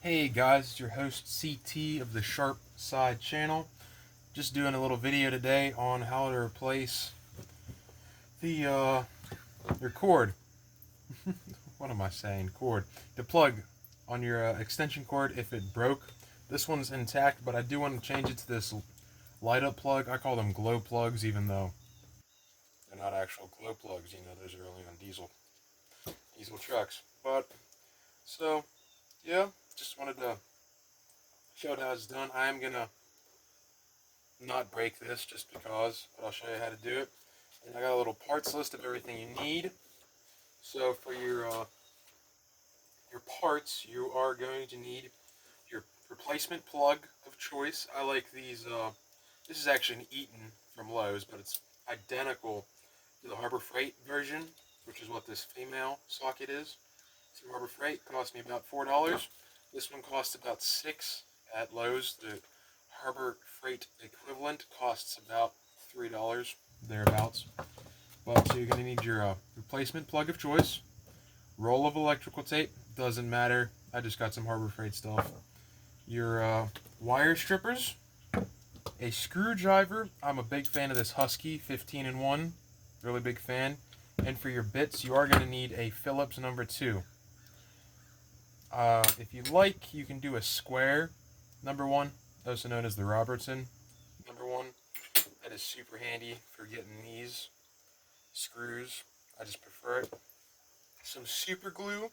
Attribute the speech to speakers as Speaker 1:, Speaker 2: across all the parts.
Speaker 1: Hey guys, it's your host CT of the Sharp Side channel. Just doing a little video today on how to replace the your cord. What am I saying? Cord. The plug on your extension cord if it broke. This one's intact, but I do want to change it to this light up plug. I call them glow plugs, even though they're not actual glow plugs. You know, those are only on diesel trucks. But so yeah, just wanted to show it how it's done. I am gonna not break this just because, but I'll show you how to do it. And I got a little parts list of everything you need. So for your parts, you are going to need your replacement plug of choice. I like these. This is actually an Eaton from Lowe's, but it's identical to the Harbor Freight version, which is what this female socket is. So Harbor Freight cost me about $4. This one costs about $6 at Lowe's. The Harbor Freight equivalent costs about $3 thereabouts. But so you're going to need your replacement plug of choice, roll of electrical tape, doesn't matter. I just got some Harbor Freight stuff. Your wire strippers, a screwdriver. I'm a big fan of this Husky 15-in-1, really big fan. And for your bits, you are going to need a Phillips number 2. If you like, you can do a square number 1, also known as the Robertson number 1. That is super handy for getting these screws. I just prefer it. Some super glue.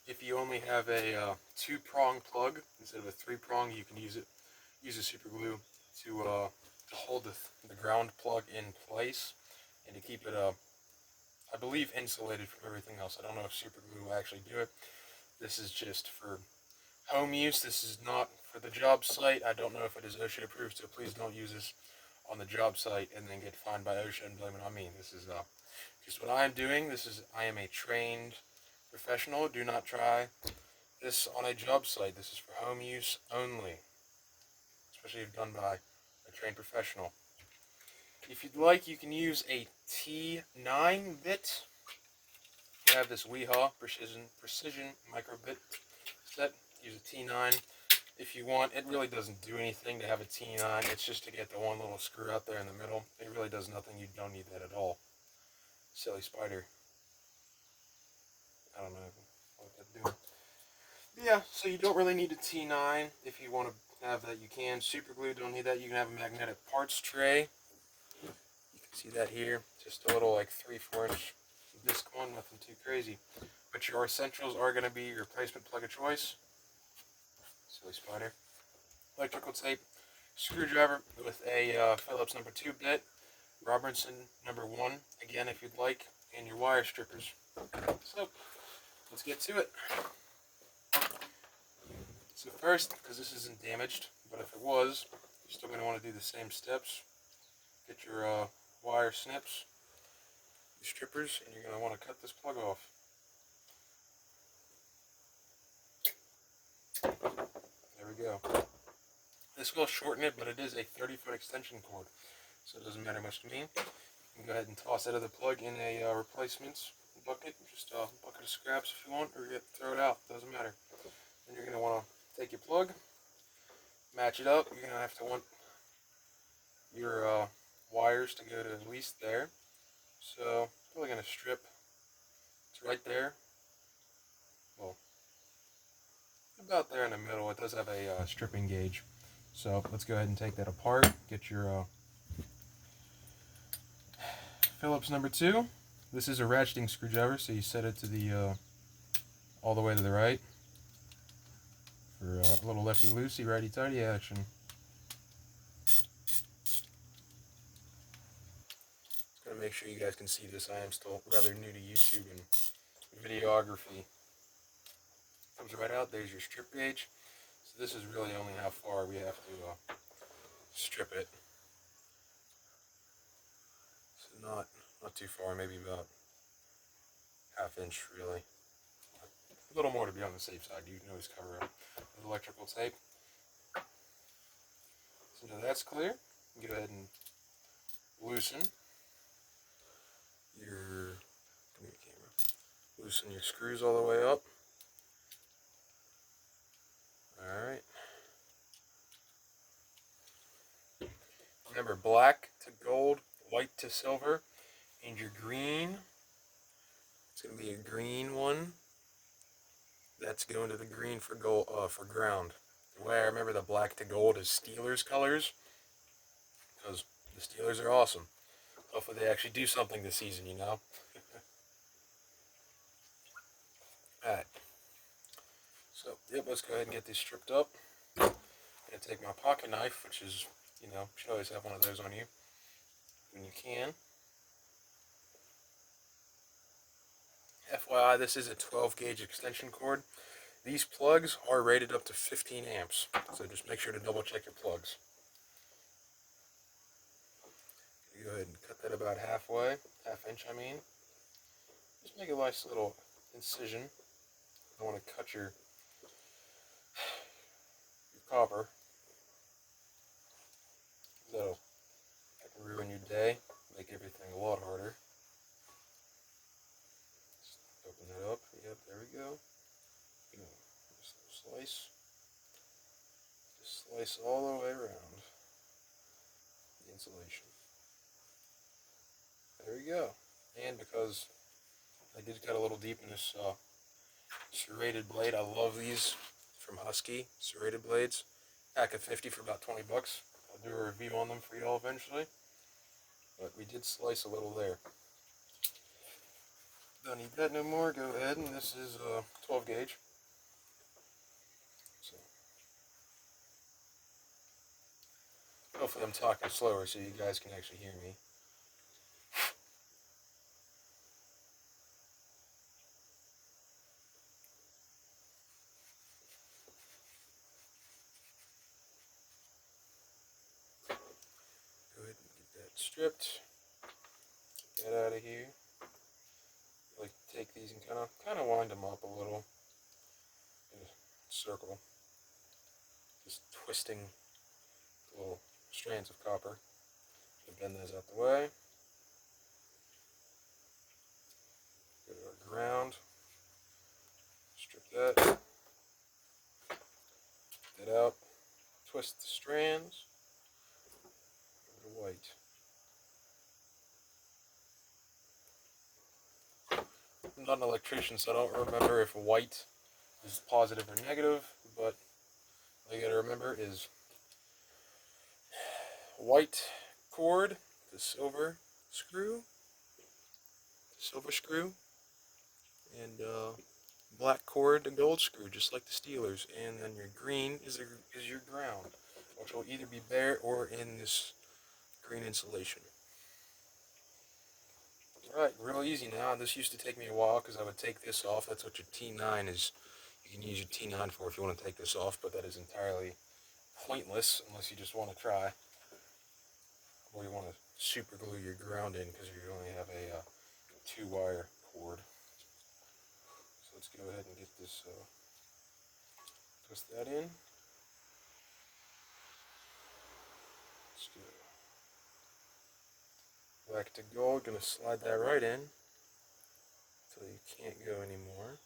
Speaker 1: If you only have a 2-prong plug instead of a 3-prong, you can use a super glue to hold the ground plug in place and to keep it I believe insulated from everything else. I don't know if super glue will actually do it. This is just for home use. This is not for the job site. I don't know if it is OSHA approved, so please don't use this on the job site and then get fined by OSHA and blame it on me. This is just what I am doing. I am a trained professional. Do not try this on a job site. This is for home use only, especially if done by a trained professional. If you'd like, you can use a T9 bit. I have this Weehaw precision micro bit set. Use a T9 if you want. It really doesn't do anything to have a T9. It's just to get the one little screw out there in the middle. It really does nothing. You don't need that at all. Silly spider. I don't know what that's doing. Yeah, so you don't really need a T9. If you want to have that, you can. Super glue, don't need that. You can have a magnetic parts tray. You can see that here. Just a little like 3/4 inch disc one, nothing too crazy. But your essentials are going to be your replacement plug of choice. Silly spider. Electrical tape. Screwdriver with a Phillips number 2 bit. Robertson number 1, again if you'd like. And your wire strippers. So, let's get to it. So first, because this isn't damaged, but if it was, you're still going to want to do the same steps. Get your wire snips, your strippers, and you're going to want to cut this plug off. There we go. This will shorten it, but it is a 30-foot extension cord, so it doesn't matter much to me. You can go ahead and toss that other plug in a replacements bucket, just a bucket of scraps if you want, or you throw it out, doesn't matter. Then you're going to want to take your plug, match it up. You're going to have to want your wires to go to at least there. So, probably going to strip. It's right there. Well, about there in the middle. It does have a stripping gauge. So, let's go ahead and take that apart. Get your Phillips number 2. This is a ratcheting screwdriver, so you set it to the all the way to the right for a little lefty-loosey, righty-tighty action. Just gotta make sure you guys can see this. I am still rather new to YouTube and videography. Comes right out. There's your strip gauge. So this is really only how far we have to strip it. So not too far, maybe about ½ inch really. A little more to be on the safe side. You can always cover it with electrical tape. So now that's clear. You can go ahead and loosen your loosen your screws all the way up. to silver, and your green, it's going to be a green one. That's going to the green for gold, for ground. The way I remember the black to gold is Steelers colors, because the Steelers are awesome. Hopefully they actually do something this season, you know? Alright. So, yep, let's go ahead and get these stripped up. I'm going to take my pocket knife, which is, you know, you should always have one of those on you when you can. FYI, this is a 12 gauge extension cord. These plugs are rated up to 15 amps, so just make sure to double check your plugs. Go ahead and cut that about halfway, half inch I mean. Just make a nice little incision. I want to cut your copper. That'll ruin your day, make everything a lot harder. Just open that up. Yep, there we go. Just a little slice. Just slice all the way around the insulation. There we go. And because I did cut a little deep in this serrated blade, I love these from Husky, serrated blades. Pack of 50 for about 20 bucks. I'll do a review on them for y'all eventually. But we did slice a little there. Don't need that no more. Go ahead, and this is 12 gauge. So, hopefully I'm talking slower so you guys can actually hear me. Go ahead and get that stripped. Get out of here. I like to take these and kind of wind them up a little in a circle, just twisting the little strands of copper. And bend those out the way. Go to our ground. Strip that. Get that out. Twist the strands. Go to white. I'm not an electrician, so I don't remember if white is positive or negative, but all you gotta remember is white cord, the silver screw, and black cord, the gold screw, just like the Steelers. And then your green is your ground, which will either be bare or in this green insulation. Alright, real easy now. This used to take me a while because I would take this off. That's what your T9 is. You can use your T9 for if you want to take this off, but that is entirely pointless unless you just want to try. Or you want to super glue your ground in because you only have a 2-wire cord. So let's go ahead and get this, twist that in. Let's go. Black to gold, gonna slide that right in until you can't go anymore.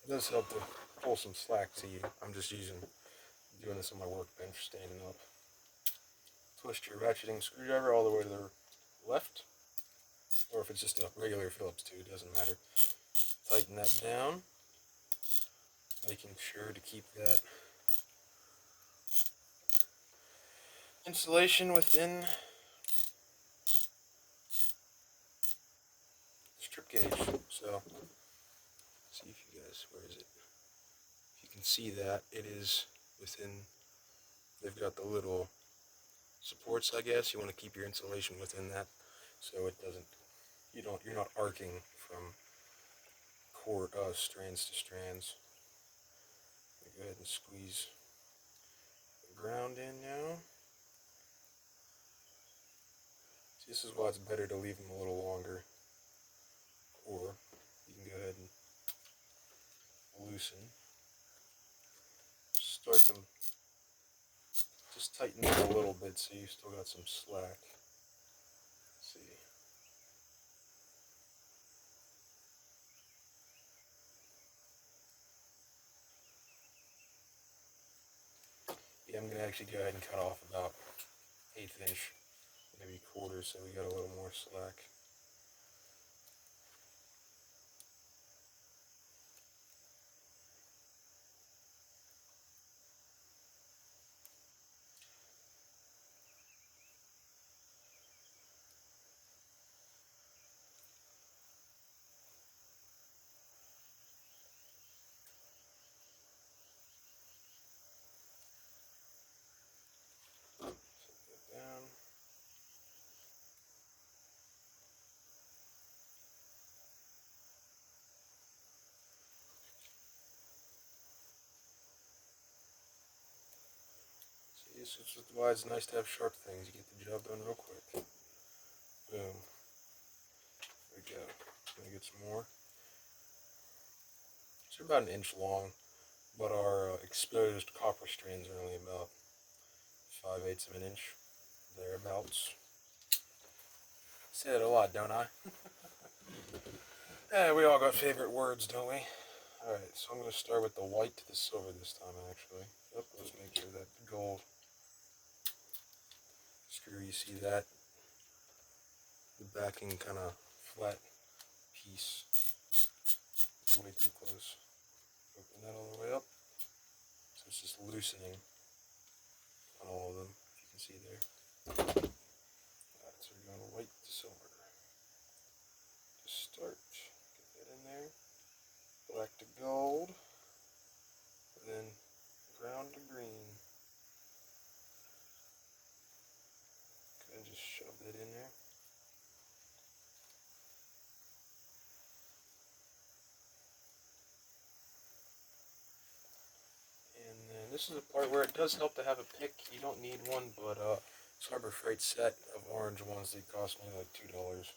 Speaker 1: It does help to pull some slack to you. I'm just doing this on my workbench, standing up. Twist your ratcheting screwdriver all the way to the left, or if it's just a regular Phillips too, it doesn't matter. Tighten that down, making sure to keep that insulation within strip gauge. So, see if you guys, where is it? If you can see that, it is within, they've got the little supports, I guess. You want to keep your insulation within that so it doesn't, you're not arcing from strands to strands. Go ahead and squeeze the ground in now. See, this is why it's better to leave them a little longer, or you can go ahead and loosen. Start them, just tighten them a little bit so you still got some slack. Let's see. Yeah, I'm going to actually go ahead and cut off about 1/8 inch maybe quarter, so we got a little more slack. Set that down. See, this is why it's nice to have sharp things. You get the job done real quick. Boom. There we go. Gonna get some more. So they're about an inch long, but our exposed copper strands are only about 5/8 of an inch, thereabouts. Say that a lot, don't I? Yeah, we all got favorite words, don't we? Alright, so I'm going to start with the white to the silver this time, actually. Yep, let's make sure that gold screw, you see that? The backing kind of flat piece. Way too close. Open that all the way up. So it's just loosening on all of them, if you can see there. Alright, so we're going white to silver. To start, get that in there. Black to gold. And then brown to green. Go ahead and just shove that in there. And then this is the part where it does help to have a pick. You don't need one, but this Harbor Freight set of orange ones, they cost me like $2.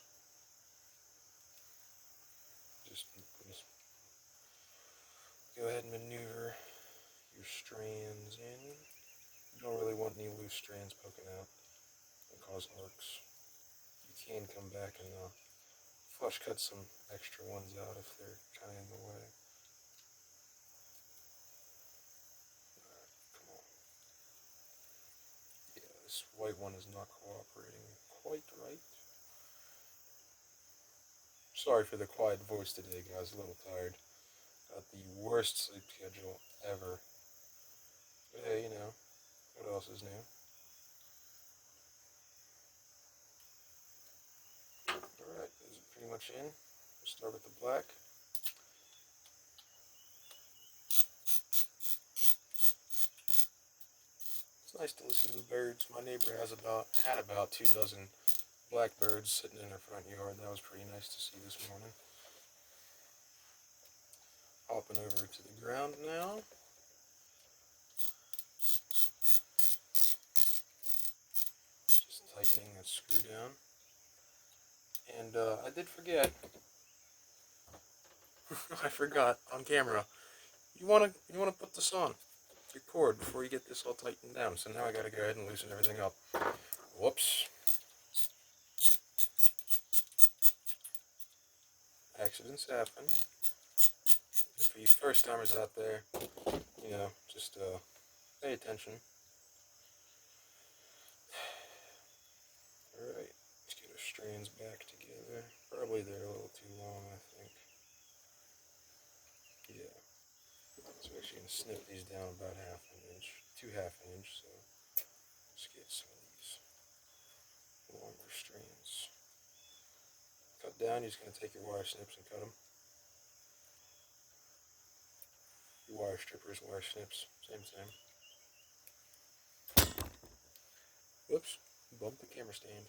Speaker 1: Just go ahead and maneuver your strands in. You don't really want any loose strands poking out and cause arcs. You can come back and flush cut some extra ones out if they're kind of in the way. Alright, come on. Yeah, this white one is not cooperating quite right. Sorry for the quiet voice today, guys. A little tired. Got the worst sleep schedule ever. But hey, you know, what else is new? Alright, this is pretty much in. We'll start with the black. It's nice to listen to the birds. My neighbor had about 2 dozen blackbirds sitting in her front yard. That was pretty nice to see this morning. Hopping over to the ground now. Just tightening that screw down. And I did forget. I forgot on camera. You wanna put this on your cord before you get this all tightened down. So now I gotta go ahead and loosen everything up. Whoops. Accidents happen. And for you first timers out there, you know, just pay attention. Alright, let's get our strands back together. Probably they're a little too long, I think. Yeah. So we're actually going to snip these down about 1/2 inch, 2/2 inch, so let's get some of these longer strands. Cut down, you're just going to take your wire snips and cut them. Your wire strippers, wire snips, same. Whoops, bumped the camera stand.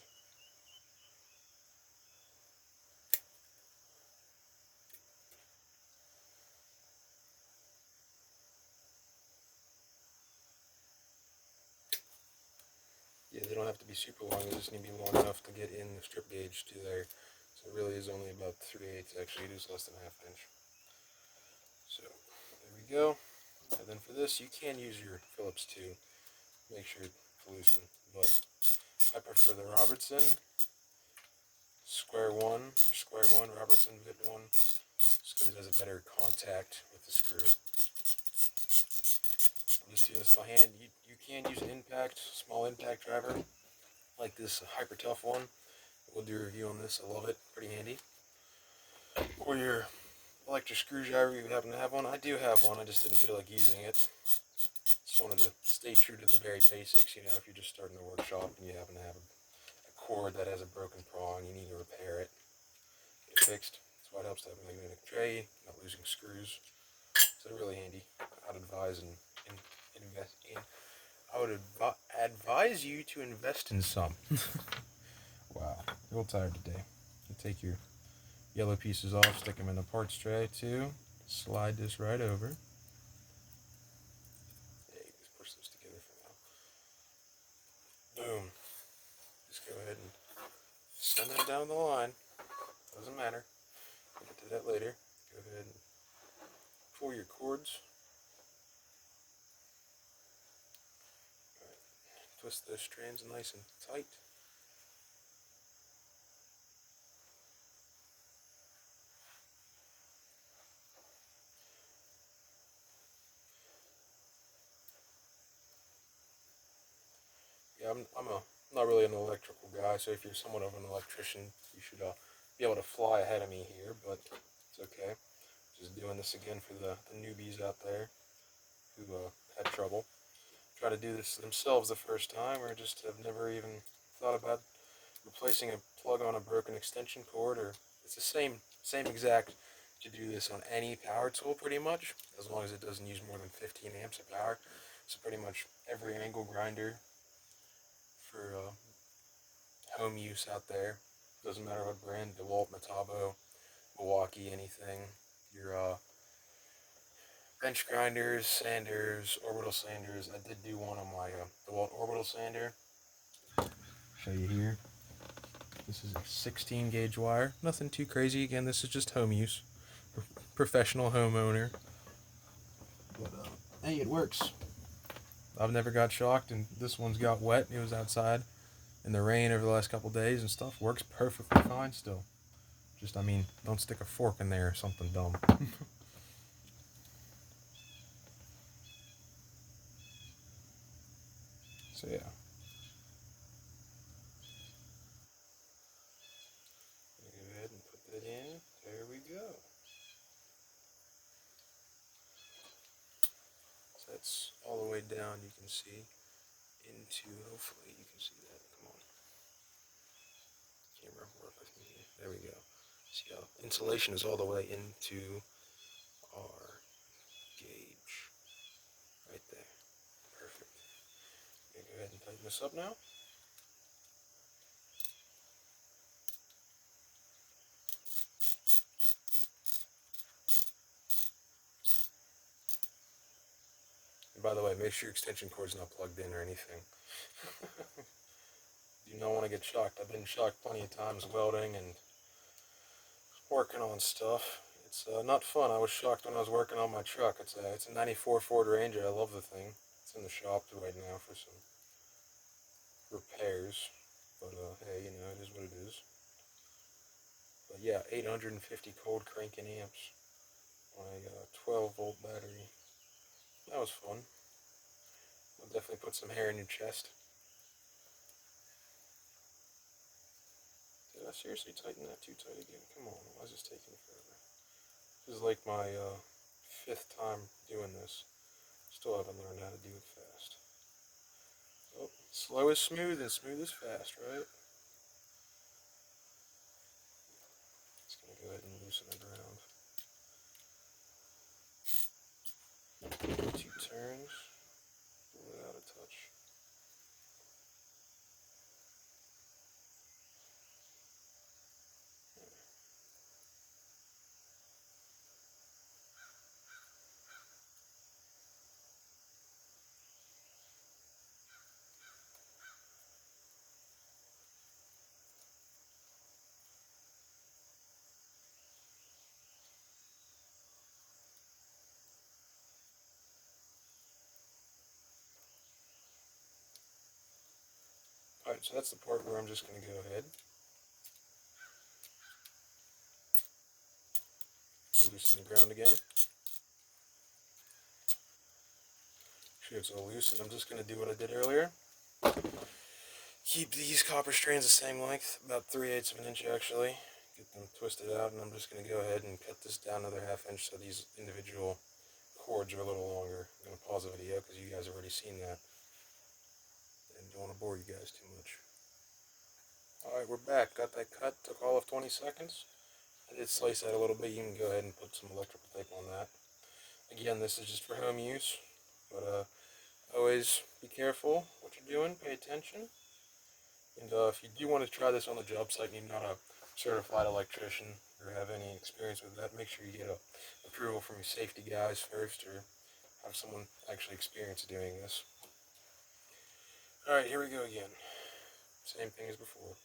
Speaker 1: Yeah, they don't have to be super long, they just need to be long enough to get in the strip gauge to there. So it really is only about 3/8, actually it is less than 1/2 inch. So, there we go. And then for this, you can use your Phillips too. Make sure to loosen, but I prefer the Robertson square one Robertson Vit 1, just because it has a better contact with the screw. I'm just doing this by hand. You can use an small impact driver, like this hyper tough one. We'll do a review on this. I love it. Pretty handy. Or your electric screwdriver, you happen to have one. I do have one. I just didn't feel like using it. Just wanted to stay true to the very basics. You know, if you're just starting a workshop and you happen to have a cord that has a broken prong, you need to repair it, get it fixed. That's why it helps to have a magnetic tray, not losing screws. So really handy. I'd advise and invest in. I would advise you to invest in some. Wow, a little tired today. You take your yellow pieces off, stick them in a parts tray too. Slide this right over. Yeah, you just push those together for now. Boom. Just go ahead and send that down the line. Doesn't matter. We'll get to that later. Go ahead and pull your cords. Right. Twist those strands nice and tight. Yeah, I'm not really an electrical guy, so if you're somewhat of an electrician, you should be able to fly ahead of me here, but it's okay. Just doing this again for the newbies out there who had trouble. Try to do this themselves the first time, or just have never even thought about replacing a plug on a broken extension cord, or it's the same exact to do this on any power tool pretty much, as long as it doesn't use more than 15 amps of power. So pretty much every angle grinder for home use out there, doesn't matter what brand, DeWalt, Metabo, Milwaukee, anything, your bench grinders, sanders, orbital sanders. I did do one on my DeWalt orbital sander. Show you here. This is a 16 gauge wire. Nothing too crazy. Again, this is just home use. Professional homeowner. But hey, it works. I've never got shocked, and this one's got wet. It was outside in the rain over the last couple days and stuff. Works perfectly fine still. Just, I mean, don't stick a fork in there or something dumb. So yeah. Go ahead and put that in. There we go. So that's all the way down, you can see, into, hopefully you can see that. Come on. Camera, work with me here. There we go. See how insulation is all the way into our gauge. Right there. Perfect. Okay, go ahead and tighten this up now. And by the way, make sure your extension cord's not plugged in or anything. You don't want to get shocked. I've been shocked plenty of times welding and working on stuff. It's not fun. I was shocked when I was working on my truck. It's a 94 Ford Ranger. I love the thing. It's in the shop right now for some repairs. But hey, you know, it is what it is. But yeah, 850 cold cranking amps on a 12-volt battery. That was fun. Will definitely put some hair in your chest. Did I seriously tighten that too tight again? Come on, why is this taking forever? This is like my 5th time doing this. Still haven't learned how to do it fast. Oh, slow is smooth and smooth is fast, right? Just gonna go ahead and loosen the ground. 2 turns. Pull it out a touch. Alright, so that's the part where I'm just going to go ahead. Loosen the ground again. Sure it's all loose, and I'm just going to do what I did earlier. Keep these copper strands the same length, about 3/8 of an inch actually. Get them twisted out, and I'm just going to go ahead and cut this down another 1/2 inch so these individual cords are a little longer. I'm going to pause the video because you guys have already seen that and don't want to bore you guys too much. Alright, we're back. Got that cut. Took all of 20 seconds. I did slice that a little bit. You can go ahead and put some electrical tape on that. Again, this is just for home use, but always be careful what you're doing. Pay attention. And if you do want to try this on the job site and you're not a certified electrician or have any experience with that, make sure you get a approval from your safety guys first, or have someone actually experienced doing this. Alright, here we go again. Same thing as before.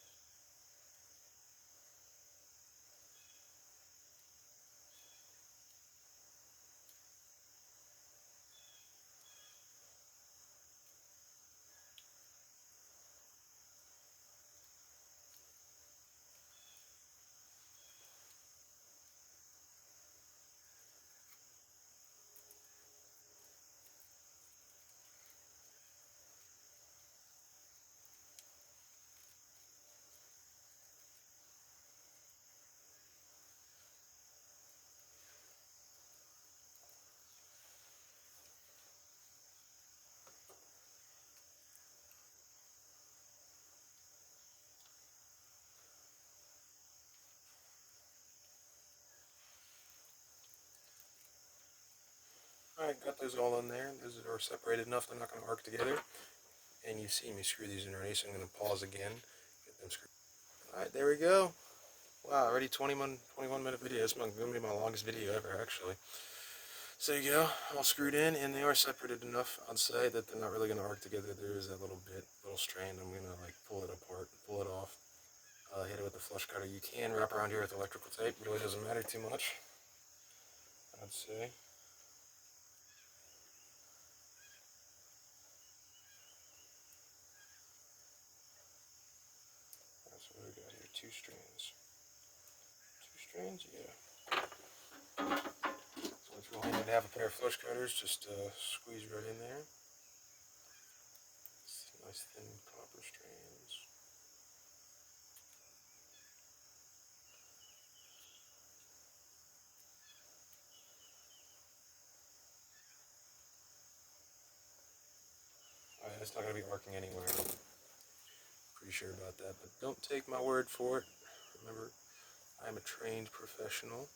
Speaker 1: Alright, got those all in there. Those are separated enough they're not going to arc together. And you see me screw these in already, so I'm going to pause again. Get them screwed. Alright, there we go. Wow, already 21 minute video. It's going to be my longest video ever, actually. So there you go, all screwed in, and they are separated enough, I'd say, that they're not really going to arc together. There is that little strand. I'm going to like pull it apart, pull it off, hit it with the flush cutter. You can wrap around here with electrical tape. Really doesn't matter too much, I'd say. That's what we got here, two strands. Two strands, yeah. So it's real handy to have a pair of flush cutters, just squeeze right in there. It's nice thin copper strands. Alright, it's not going to be arcing anywhere. Pretty sure about that, but don't take my word for it. Remember, I'm a trained professional.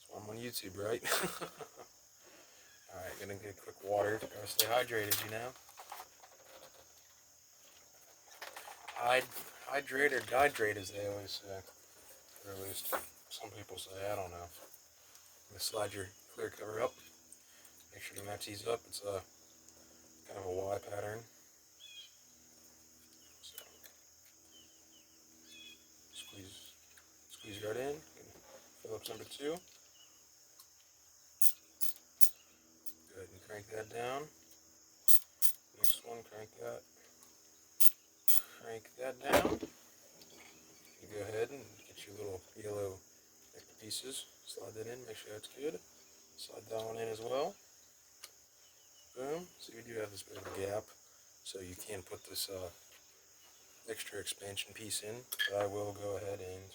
Speaker 1: That's why I'm on YouTube, right? Alright, gonna get a quick water. Gotta stay hydrated, you know? Hydrate or dihydrate, as they always say. Or at least some people say, I don't know. I'm gonna slide your clear cover up. Make sure to match these up. It's a kind of a Y pattern. So, squeeze right in. Phillips number 2. Go ahead and crank that down. Next one, crank that down. You go ahead and get your little yellow pieces. Slide that in, make sure that's good. Slide that one in as well. Boom. So you do have this bit of a gap, so you can put this extra expansion piece in. But I will go ahead and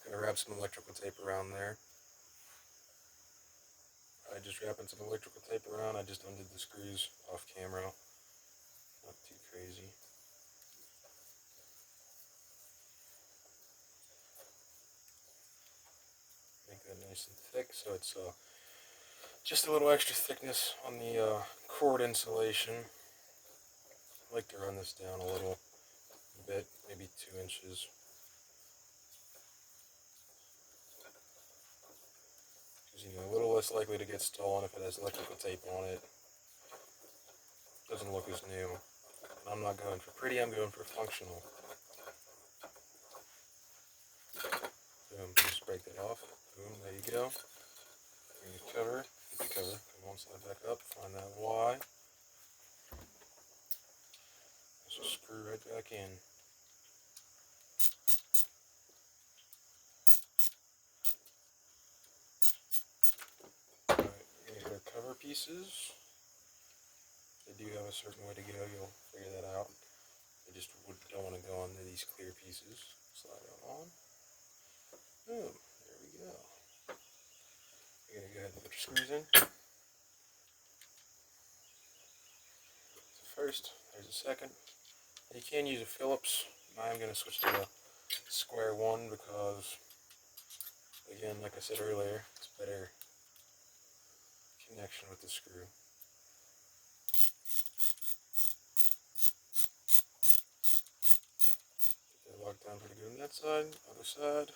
Speaker 1: gonna wrap some electrical tape around there. I just wrapping some electrical tape around. I just undid the screws off camera. Not too crazy. Make that nice and thick, so it's just a little extra thickness on the cord insulation. I like to run this down a little bit, maybe 2 inches. Because, a little less likely to get stolen if it has electrical tape on it. Doesn't look as new. And I'm not going for pretty, I'm going for functional. Boom, just break that off. Boom, there you go. Bring the cover, get the cover, come on, slide back up, find that Y. Just screw right back in. Alright, pieces. They do have a certain way to go. You'll figure that out. You just don't want to go onto these clear pieces. Slide it on. Boom. There we go. You're going to go ahead and put your screws in. So first, there's a second. You can use a Phillips. I'm going to switch to the square one because, again, like I said earlier, it's better connection with the screw. Get that locked down pretty good on that side. Other side.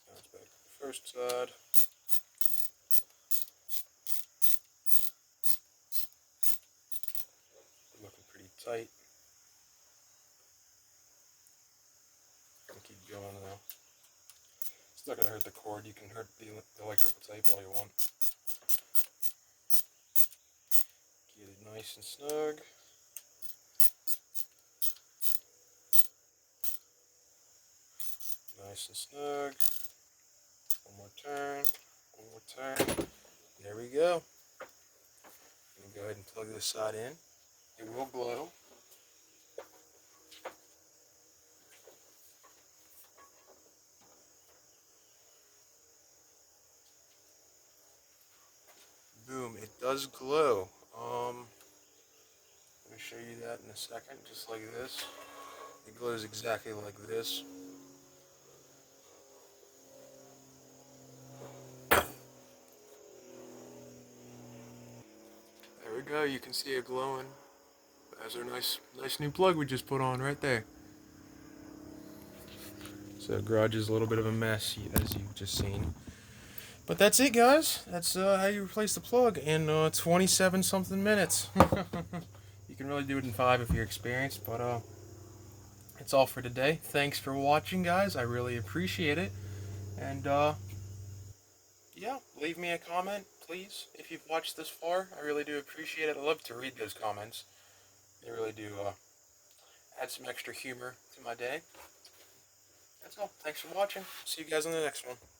Speaker 1: Now it's back to the first side. Looking pretty tight. I'll keep going now. It's not going to hurt the cord. You can hurt the electrical tape all you want. Get it nice and snug. Nice and snug. One more turn. One more turn. There we go. I'm going to go ahead and plug this side in. It will glow. Boom, it does glow. Let me show you that in a second, just like this. It glows exactly like this. There we go, you can see it glowing. That's our nice new plug we just put on right there. So the garage is a little bit of a mess, as you've just seen. But that's it, guys. That's how you replace the plug in 27 something minutes. You can really do it in 5 if you're experienced, but it's all for today. Thanks for watching, guys. I really appreciate it. And yeah, leave me a comment, please, if you've watched this far. I really do appreciate it. I love to read those comments. They really do add some extra humor to my day. That's all. Thanks for watching. See you guys on the next one.